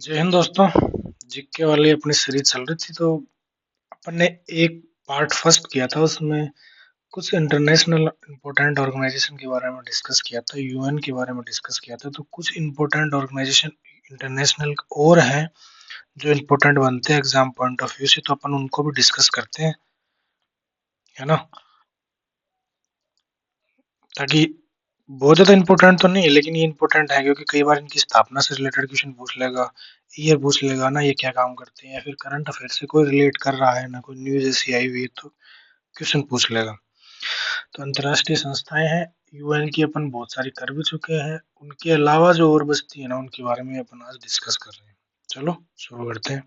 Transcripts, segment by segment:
जय हिंद दोस्तों। जीके वाली अपनी सीरीज चल रही थी तो अपन ने एक पार्ट फर्स्ट किया था। उसमें कुछ इंटरनेशनल इम्पोर्टेंट ऑर्गेनाइजेशन के बारे में डिस्कस किया था, यूएन के बारे में डिस्कस किया था। तो कुछ इम्पोर्टेंट ऑर्गेनाइजेशन इंटरनेशनल और हैं जो इम्पोर्टेंट बनते हैं एग्जाम पॉइंट ऑफ व्यू से, तो अपन उनको भी डिस्कस करते हैं, है ना। ताकि बहुत ज्यादा इम्पोर्टेंट तो नहीं है लेकिन ये इम्पोर्टेंट है क्योंकि कई बार इनकी स्थापना से रिलेटेड क्वेश्चन पूछ लेगा, ईयर पूछ लेगा ना, ये क्या काम करते हैं, या फिर करंट अफेयर से कोई रिलेट कर रहा है ना, कोई न्यूज ऐसी आई हुई है तो क्वेश्चन पूछ लेगा। तो अंतर्राष्ट्रीय संस्थाएं हैं, यूएन की अपन बहुत सारी कर भी चुके हैं। उनके अलावा जो और बचती है ना, उनके बारे में अपन आज डिस्कस कर रहे हैं। चलो शुरू करते हैं।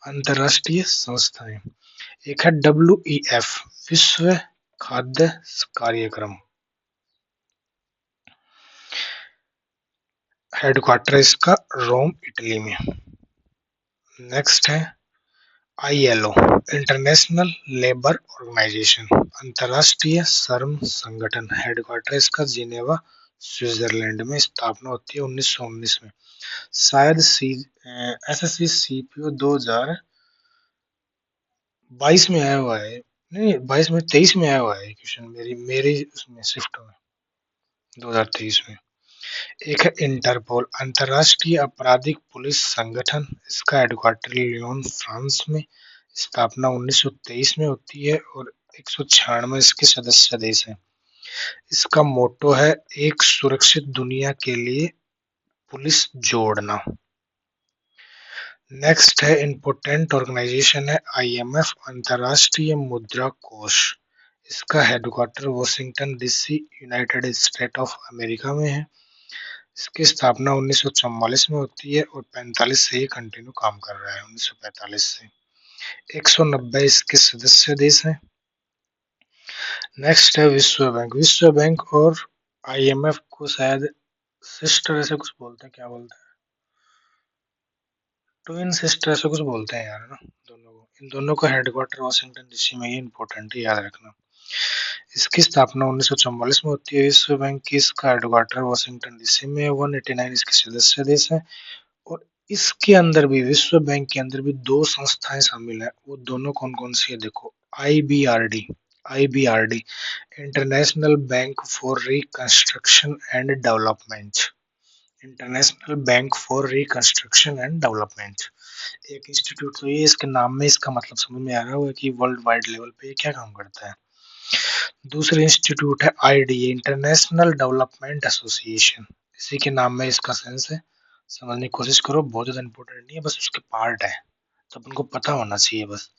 अंतर्राष्ट्रीय संस्थाएं, एक है WEF, विश्व खाद्य कार्यक्रम। हेडक्वार्टर इसका रोम इटली में। नेक्स्ट है ILO, इंटरनेशनल लेबर ऑर्गेनाइजेशन, अंतर्राष्ट्रीय श्रम संगठन। हेडक्वार्टर इसका जिनेवा स्विट्जरलैंड में। स्थापना होती है 1919 में। शायद SSC CPO 2022 में आया हुआ है, नहीं 22 में, 23 में आया हुआ है क्वेश्चन, मेरी मेरी उसमें शिफ्ट में 2023 में। एक है इंटरपोल, अंतर्राष्ट्रीय आपराधिक पुलिस संगठन। इसका हेडक्वार्टर लियोन फ्रांस में। स्थापना 1923 में होती है और 196 इसके सदस्य देश हैं। इसका मोटो है एक सुरक्षित दुनिया के लिए पुलिस जोड़ना। नेक्स्ट है इम्पोर्टेंट ऑर्गेनाइजेशन है IMF, अंतर्राष्ट्रीय मुद्रा कोष। इसका headquarter Washington DC, United state of America में है। इसकी स्थापना 1944 में होती है और 45 से ये कंटिन्यू काम कर रहा है, 1945 से। 190 इसके सदस्य देश हैं। नेक्स्ट है विश्व बैंक। विश्व बैंक और IMF को शायद सिस्टर ऐसे कुछ बोलते हैं, क्या बोलते हैं, ट्विन सिस्टर ऐसे कुछ बोलते हैं यार, ना दोनों को। इन दोनों का हेडक्वार्टर वॉशिंगटन DC में, ये इंपॉर्टेंट है, याद रखना। इसकी स्थापना 1944 में होती है विश्व बैंक की। इसका हेडक्वार्टर वॉशिंगटन DC में है। 189 इसके सदस्य देश हैं। और इसके अंदर भी, विश्व बैंक के अंदर भी दो संस्थाएं शामिल है। वो दोनों कौन कौन सी है देखो। IBRD, international bank for reconstruction and development. International bank for reconstruction and development एक इंस्टीट्यूट। तो ये इसके नाम में इसका मतलब समझ में आ रहा होगा कि वर्ल्ड वाइड लेवल पे ये क्या काम करता है। दूसरे इंस्टीट्यूट है IDA, इंटरनेशनल डेवलपमेंट एसोसिएशन। इसी के नाम में इसका सेंस है। समझने की कोशिश करो, बहुत ज्यादा इंपॉर्टेंट नहीं है, बस उसके पार्ट है तो अपन को पता होना चाहिए बस।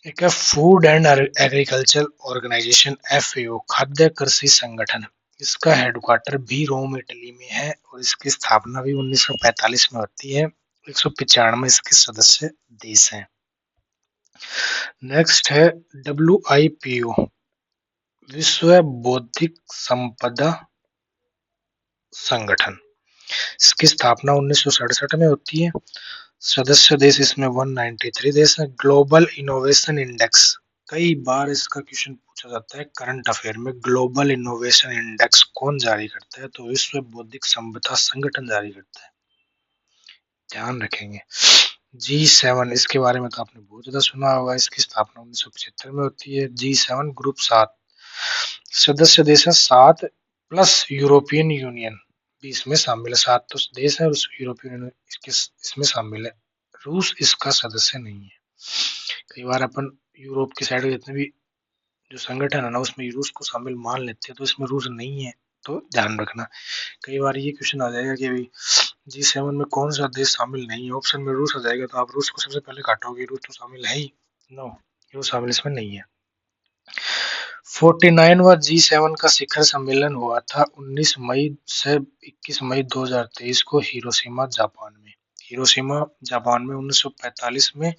एक है food and agriculture organisation, FAO, खाद्य कृषि संगठन। इसका हेडक्वार्टर भी रोम इटली में है और इसकी स्थापना भी 1945 में होती है। 195 इसके सदस्य देश हैं। नेक्स्ट है WIPO, विश्व बौद्धिक संपदा संगठन। इसकी स्थापना 1967 में होती है। सदस्य देश इसमें 193 देश है। ग्लोबल इनोवेशन इंडेक्स, कई बार इसका क्वेश्चन पूछा जाता है करंट अफेयर में। ग्लोबल इनोवेशन इंडेक्स कौन जारी करता है, तो विश्व बौद्धिक संपदा संगठन जारी करता है, ध्यान रखेंगे। G7, इसके बारे में तो आपने बहुत ज्यादा सुना होगा। इसकी स्थापना 1975 में होती है। G7 ग्रुप 7 सदस्य देश है, 7 प्लस यूरोपियन यूनियन भी इसमें शामिल है। 7 तो देश है और यूरोपियन यूनियन इसमें शामिल है। रूस इसका सदस्य नहीं है। कई बार अपन यूरोप की साइड जितने भी जो संगठन है ना, उसमें रूस को शामिल मान लेते हैं, तो इसमें रूस नहीं है, तो ध्यान रखना। कई बार ये क्वेश्चन आ जाएगा कि भाई G7 में कौन सा देश शामिल नहीं है, ऑप्शन में रूस आ जाएगा तो आप रूस को सबसे पहले काटोगे, रूस तो शामिल है ही। नो, रूस शामिल इसमें नहीं है। 49वां G7 का शिखर सम्मेलन हुआ था 19 मई से 21 मई 2023 को हिरोशिमा जापान में। हिरोशिमा जापान में 1945 में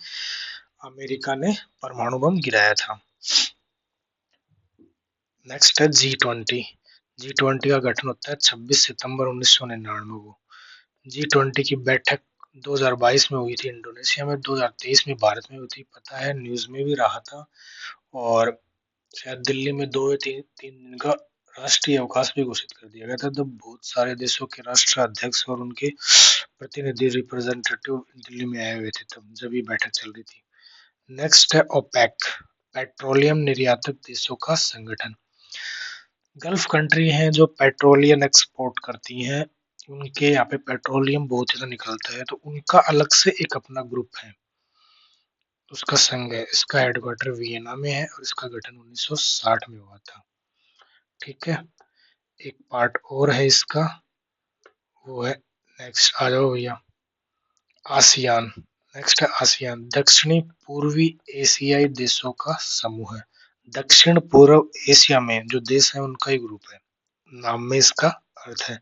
अमेरिका ने परमाणु बम गिराया था। नेक्स्ट है G20। G20 का गठन होता है 26 सितंबर 1999 को। G20 की बैठक 2022 में हुई थी इंडोनेशिया में, 2023 में भारत में हुई थी, पता है, न्यूज में भी रहा था। और शायद दिल्ली में 2 या 3 दिन का राष्ट्रीय अवकाश भी घोषित कर दिया गया था। तो बहुत सारे देशों के राष्ट्र अध्यक्ष और उनके प्रतिनिधि रिप्रेजेंटेटिव दिल्ली में आए हुए थे तब जब ये बैठक चल रही थी। नेक्स्ट है ओपेक, पेट्रोलियम निर्यातक देशों का संगठन। गल्फ कंट्री हैं जो पेट्रोलियम एक्सपोर्ट करती हैं, उनके यहाँ पे पेट्रोलियम बहुत ज़्यादा निकलता है, तो उनका अलग से एक अपना ग्रुप है, उसका संघ है। इसका हेडक्वार्टर वियना में है और इसका गठन 1960 में हुआ था। ठीक है, एक पार्ट और है इसका, वो है, नेक्स्ट आ जाओ भैया, आसियान। नेक्स्ट है आसियान, दक्षिणी पूर्वी एशियाई देशों का समूह है। दक्षिण पूर्व एशिया में जो देश है उनका ही ग्रुप है, नाम में इसका अर्थ है।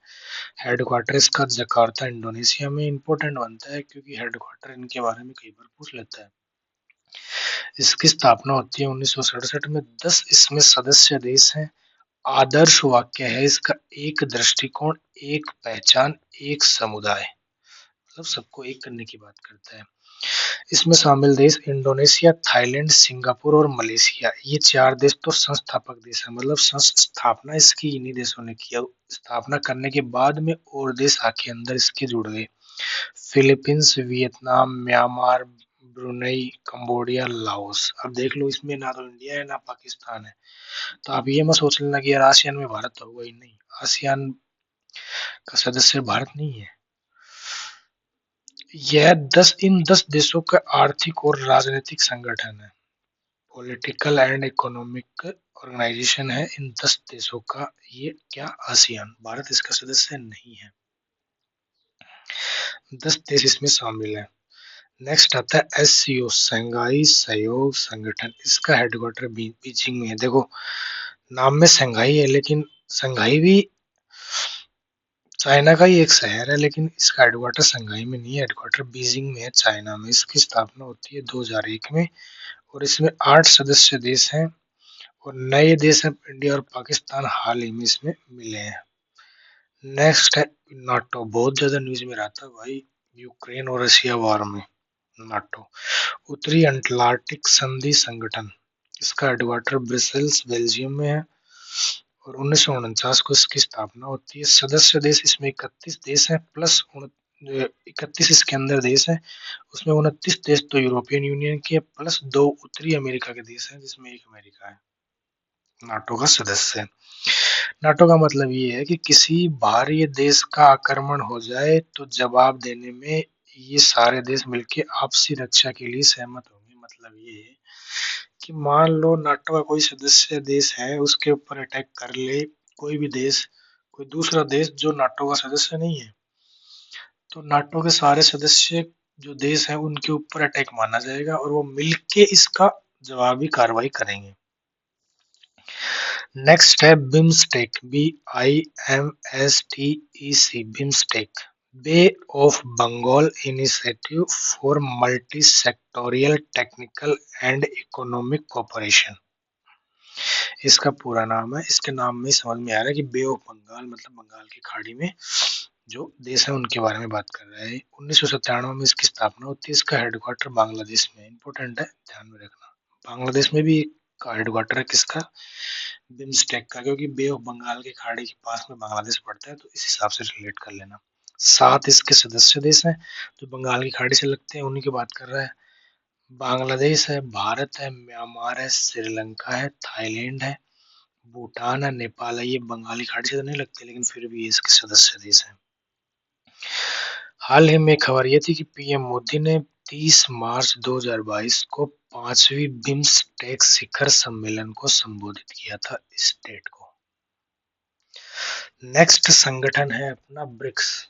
हेडक्वार्टर इसका जकार्ता इंडोनेशिया में इंपॉर्टेंट बनता है क्योंकि हेडक्वार्टर इनके बारे में कई बार पूछ लेता है। इसकी स्थापना होती है 1967 में। 10 इसमें सदस्य देश हैं। आदर्श वाक्य है इसका, एक दृष्टिकोण, एक पहचान, एक समुदाय, मतलब सबको एक करने की बात करता है। इसमें शामिल देश इंडोनेशिया, थाईलैंड, सिंगापुर और मलेशिया, ये 4 देश तो संस्थापक देश है, मतलब स्थापना इसकी इन्हीं देशों ने किया। स्थापना करने के बाद में और देश आके अंदर इसके जुड़ गए, Philippines, Vietnam, Myanmar, Brunei, Cambodia, Laos. अब देख लो, इसमें ना तो इंडिया है ना पाकिस्तान है, तो आप ये मत सोच लेना कि यार आसियान में भारत तो होगा ही नहीं, आसियान का सदस्य भारत नहीं है। यह 10 देशों का आर्थिक और राजनीतिक संगठन है, पॉलिटिकल एंड इकोनॉमिक ऑर्गेनाइजेशन है इन 10 देशों का। ये क्या, आसियान, भारत इसका सदस्य नहीं है। 10 देश इसमें शामिल है। नेक्स्ट आता है एससीओ, शंघाई सहयोग संगठन। इसका हेडक्वार्टर बीजिंग में है। देखो, नाम में शंघाई है, लेकिन शंघाई भी चाइना का ही एक शहर है, लेकिन इसका हेडक्वार्टर शंघाई में नहीं है, हेडक्वार्टर बीजिंग में है, चाइना में। इसकी स्थापना होती है 2001 में और इसमें 8 सदस्य देश हैं और नए देश हैं इंडिया और पाकिस्तान, हाल ही में इसमें मिले हैं। नेक्स्ट है नाटो, बहुत ज्यादा न्यूज में रहा था भाई, यूक्रेन और रशिया वॉर में। नाटो, उत्तरी अटलांटिक संधि संगठन। इसका हेडक्वार्टर ब्रसेल्स, बेल्जियम में है और 1949 को इसकी स्थापना होती है। सदस्य देश इसमें 31 देश हैं, प्लस 31 इसके अंदर देश हैं, उसमें 29 देश तो यूरोपियन यूनियन के, प्लस 2 उत्तरी अमेरिका के देश हैं जिसमें एक अमेरिका है नाटो का सदस्य। नाटो का मतलब ये है कि किसी बाहरी देश का आक्रमण हो जाए तो जवाब देने में ये सारे देश मिलके आपसी रक्षा के लिए सहमत होंगे। मतलब ये है कि मान लो नाटो का कोई सदस्य देश है, उसके ऊपर अटैक कर ले कोई भी देश, कोई दूसरा देश जो नाटो का सदस्य नहीं है, तो नाटो के सारे सदस्य जो देश हैं उनके ऊपर अटैक माना जाएगा और वो मिलके इसका जवाबी कार्रवाई करेंगे। नेक्स्ट है BIMSTEC, BIMSTEC, BIMSTEC, bay of Bengal initiative for multi sectoral technical and economic cooperation. इसका पूरा नाम है, इसके नाम में समझ में आ रहा है कि बे ऑफ बंगाल मतलब बंगाल की खाड़ी में जो देश है उनके बारे में बात कर रहा है। 1997 में इसकी स्थापना होती है। इसका हेडक्वार्टर बांग्लादेश में, इंपॉर्टेंट है, ध्यान में रखना। बांग्लादेश में भी का हेडक्वार्टर है किसका, बिम्स्टेक का, क्योंकि बे ऑफ बंगाल के खाड़ी के पास में बांग्लादेश पड़ता है, तो इस हिसाब से रिलेट कर लेना। 7 इसके सदस्य देश हैं जो बंगाल की खाड़ी से लगते हैं, उन्हीं की बात कर रहा है। बांग्लादेश है, भारत है, म्यांमार है, श्रीलंका है, थाईलैंड है, भूटान है, नेपाल है। ये बंगाली खाड़ी से तो नहीं लगते, लेकिन फिर भी इसके सदस्य देश हैं। हाल ही में खबर ये थी कि पीएम मोदी ने 30 मार्च 2022 को 5वीं बिम्स्टेक शिखर सम्मेलन को संबोधित किया था इस डेट को। नेक्स्ट संगठन है अपना ब्रिक्स,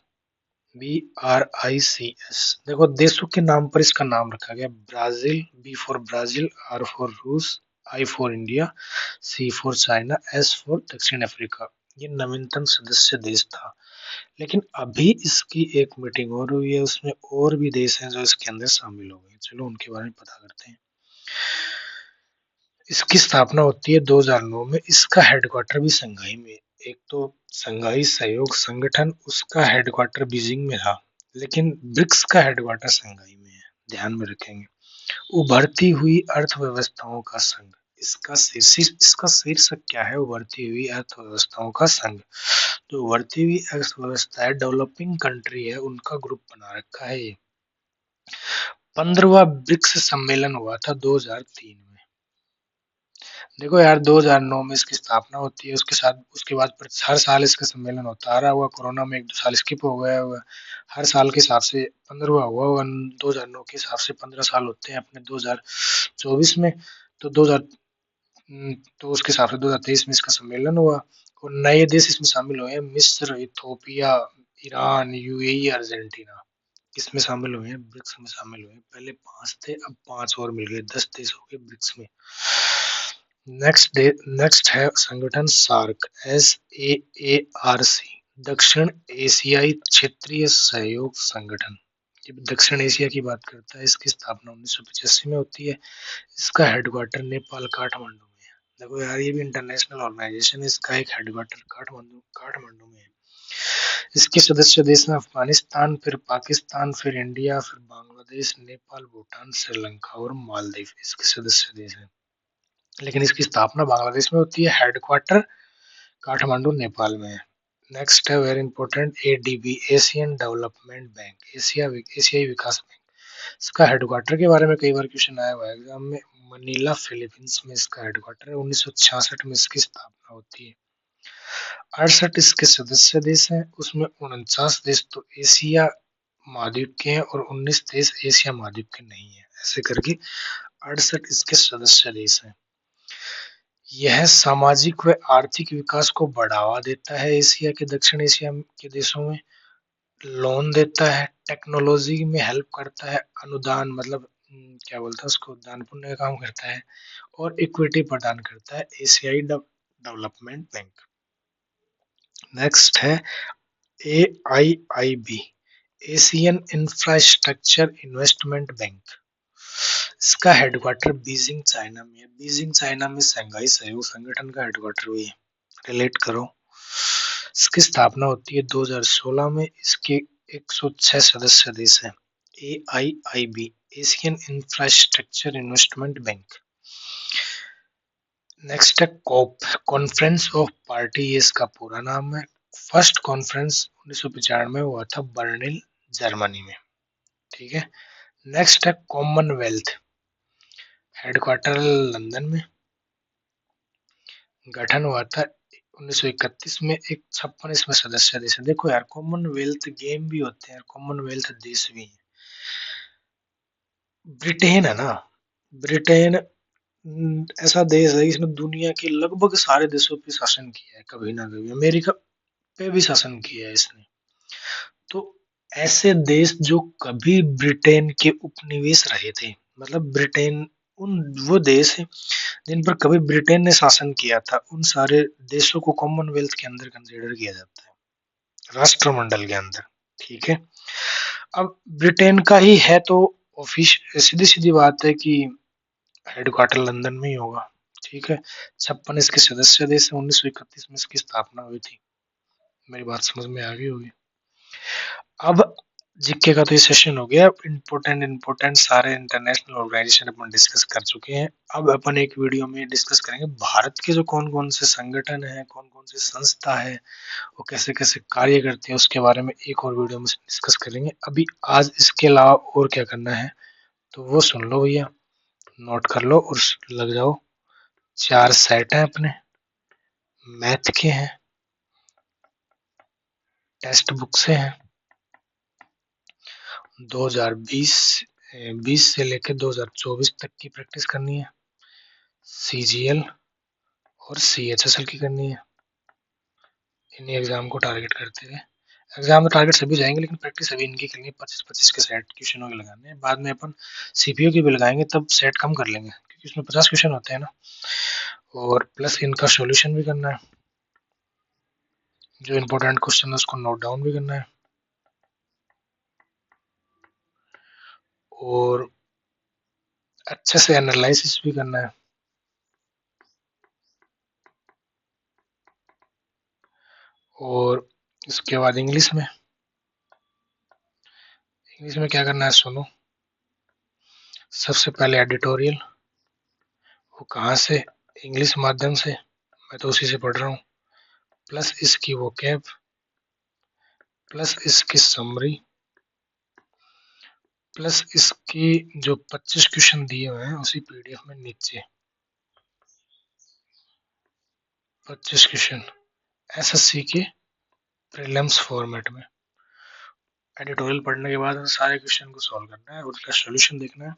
BRICS। देखो, देशों के नाम पर इसका नाम रखा गया। Brazil, B for Brazil, R for रूस, I for India, C for China, S for दक्षिण अफ्रीका। ये नवीनतम सदस्य देश था, लेकिन अभी इसकी एक मीटिंग और हुई है, उसमें और भी देश हैं जो इसके अंदर शामिल हो गए। चलो उनके बारे में पता करते हैं। इसकी स्थापना होती है 2009 में। इसका हेडक्वार्टर भी शंघाई में। एक तो शंघाई सहयोग संगठन, उसका हेडक्वार्टर बीजिंग में था, लेकिन ब्रिक्स का हेडक्वार्टर शंघाई में है, ध्यान में रखेंगे। उभरती हुई अर्थव्यवस्थाओं का संघ, इसका शीर्षक क्या है, उभरती हुई अर्थव्यवस्थाओं का संघ। जो उभरती हुई अर्थव्यवस्था है, डेवलपिंग कंट्री है, उनका ग्रुप बना रखा है ये। 15वां ब्रिक्स सम्मेलन हुआ था 2003 में। देखो यार, 2009 में इसकी स्थापना होती है, उसके साथ उसके बाद हर साल इसका सम्मेलन होता आ रहा हुआ, कोरोना में 1-2 साल स्किप हो गया हुआ। हर साल के हिसाब से 15वां हुआ हुआ, 2009 के हिसाब से 15 साल होते हैं अपने 2024 में। तो 2000 तो उसके हिसाब से 2023 में इसका सम्मेलन हुआ और नए देश इसमें शामिल हुए हैं, मिस्र, इथोपिया, ईरान, यूएई, अर्जेंटीना इसमें शामिल हुए हैं, ब्रिक्स में शामिल हुए हैं। पहले 5 थे, अब 5 और मिल गए, 10 देश हो गए ब्रिक्स में। नेक्स्ट है संगठन सार्क, SAARC, दक्षिण एशियाई क्षेत्रीय सहयोग संगठन। जब दक्षिण एशिया की बात करता है, इसकी स्थापना 1985 में होती है। इसका हेडक्वार्टर नेपाल काठमांडू में है। देखो यार, ये भी इंटरनेशनल ऑर्गेनाइजेशन है, इसका एक हेडक्वार्टर काठमांडू में है। इसके सदस्य देश में अफगानिस्तान, फिर पाकिस्तान, फिर इंडिया, फिर बांग्लादेश, नेपाल, भूटान, श्रीलंका और मालदीव इसके सदस्य देश हैं। लेकिन इसकी स्थापना बांग्लादेश में होती है, हेडक्वार्टर काठमांडू नेपाल में है। नेक्स्ट है very important, ADB, Asian development bank, एशियाई विकास बैंक। इसका हेडक्वार्टर के बारे में कई बार क्वेश्चन आया हुआ है एग्जाम में। मनीला फिलीपींस में इसका हेडक्वार्टर है। 1966 में इसकी स्थापना होती है। 68 इसके सदस्य देश हैं, उसमें 49 देश तो एशिया महाद्वीप के हैं और 19 देश एशिया महाद्वीप के नहीं है। ऐसे करके 68 इसके सदस्य देश हैं। यह सामाजिक व आर्थिक विकास को बढ़ावा देता है। एशिया के दक्षिण एशिया के देशों में लोन देता है, टेक्नोलॉजी में हेल्प करता है, अनुदान मतलब क्या बोलता है उसको, दान पुण्य का काम करता है और इक्विटी प्रदान करता है, एशियाई डेवलपमेंट बैंक। नेक्स्ट है AIIB, Asian infrastructure investment bank. इसका हेडक्वार्टर बीजिंग चाइना में है। बीजिंग चाइना में शंघाई सहयोग संगठन का हेडक्वार्टर भी है। रिलेट करो। इसकी स्थापना होती है 2016 में। इसके 106 सदस्य देश हैं। AIIB, Asian infrastructure investment bank. Next है कॉप, कॉन्फ्रेंस ऑफ पार्टी, ये इसका पूरा नाम है। फर्स्ट कॉन्फ्रेंस 1995 में हुआ था बर्लिन, जर्मनी में। ठीक है। नेक्स्ट है कॉमनवेल्थ, हेडक्वार्टर लंदन में। गठन हुआ था 1931 में। 56 इसमें सदस्य देश है। देखो यार, कॉमनवेल्थ गेम भी होते हैं, कॉमनवेल्थ देश भी हैं। ब्रिटेन है ना, ब्रिटेन ऐसा देश है, इसने दुनिया के लगभग सारे देशों पे शासन किया है, कभी ना कभी अमेरिका पे भी शासन किया है इसने। तो ऐसे देश जो कभी ब्रिटेन के उपनिवेश रहे थे, मतलब ब्रिटेन, उन वो देश है जिन पर कभी ब्रिटेन ने शासन किया था, उन सारे देशों को कॉमनवेल्थ के अंदर कंसीडर किया जाता है, राष्ट्रमंडल के अंदर। ठीक है। अब ब्रिटेन का ही है तो ऑफिस, सीधी सीधी बात है कि हेडक्वार्टर लंदन में ही होगा। ठीक है। 56 इसके सदस्य देश है। 1931 में इसकी स्थापना हुई थी। मेरी बात समझ में आ गई होगी। अब जीके का तो ये सेशन हो गया। इंपोर्टेंट सारे इंटरनेशनल ऑर्गेनाइजेशन अपन डिस्कस कर चुके हैं। अब अपन एक वीडियो में डिस्कस करेंगे भारत के जो कौन कौन से संगठन है, कौन कौन सी संस्था है, वो कैसे कैसे कार्य करते हैं, उसके बारे में एक और वीडियो में डिस्कस करेंगे। अभी आज इसके अलावा और क्या करना है तो वो सुन लो भैया, नोट कर लो और लग जाओ। 4 सेट हैं अपने, मैथ के हैं, टेक्स्ट बुक से हैं, 2020 से लेकर 2024 तक की प्रैक्टिस करनी है, CGL और CHSL की करनी है। इन्हीं एग्जाम को टारगेट करते हुए, एग्जाम में टारगेट सभी जाएंगे लेकिन प्रैक्टिस अभी इनकी करनी है। 25-25 के सेट क्वेश्चनों के लगाने हैं। बाद में अपन CPU की भी लगाएंगे, तब सेट कम कर लेंगे क्योंकि उसमें 50 क्वेश्चन होते हैं ना, और प्लस इनका सॉल्यूशन भी करना है। जो इम्पोर्टेंट क्वेश्चन है उसको नोट डाउन भी करना है और अच्छे से एनालिसिस भी करना है। और इसके बाद इंग्लिश में क्या करना है सुनो। सबसे पहले एडिटोरियल, वो कहाँ से, इंग्लिश माध्यम से, मैं तो उसी से पढ़ रहा हूँ, प्लस इसकी वोकैब, प्लस इसकी समरी प्लस इसकी जो 25 क्वेश्चन दिए हुए हैं उसी पीडीएफ में नीचे 25 क्वेश्चन एसएससी के प्रीलिम्स फॉर्मेट में। एडिटोरियल पढ़ने के बाद सारे क्वेश्चन को सॉल्व करना है और उसका सॉल्यूशन देखना है,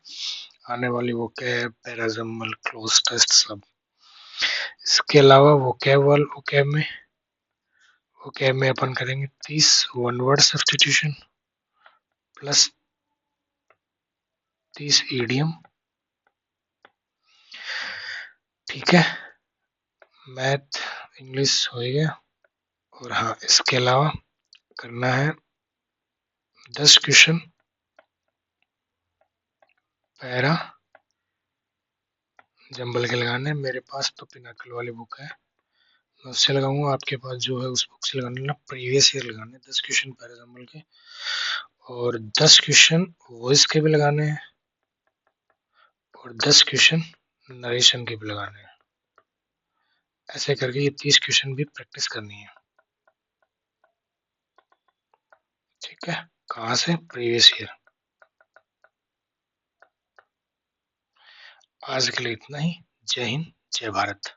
आने वाली वोकैब, पैराजम्बल, क्लोज टेस्ट सब। इसके अलावा वोकैब में अपन करेंगे 30 one word substitution plus 30 idiom. ठीक है, मैथ इंग्लिश हो गया। और हाँ, इसके अलावा करना है 10 क्वेश्चन पैरा जंबल के लगाने। मेरे पास तो पिनाकल वाली बुक है, मैं उससे लगाऊंगा। आपके पास जो है उस बुक से लगाने, प्रीवियस ईयर लगाने 10 क्वेश्चन पैरा जंबल के, और 10 क्वेश्चन वॉइस के भी लगाने हैं, और 10 क्वेश्चन नरेशन के भी लगाने हैं। ऐसे करके ये 30 क्वेश्चन भी प्रैक्टिस करनी है। ठीक है, कहाँ से? Previous year. आज के लिए इतना ही। जय हिंद, जय भारत।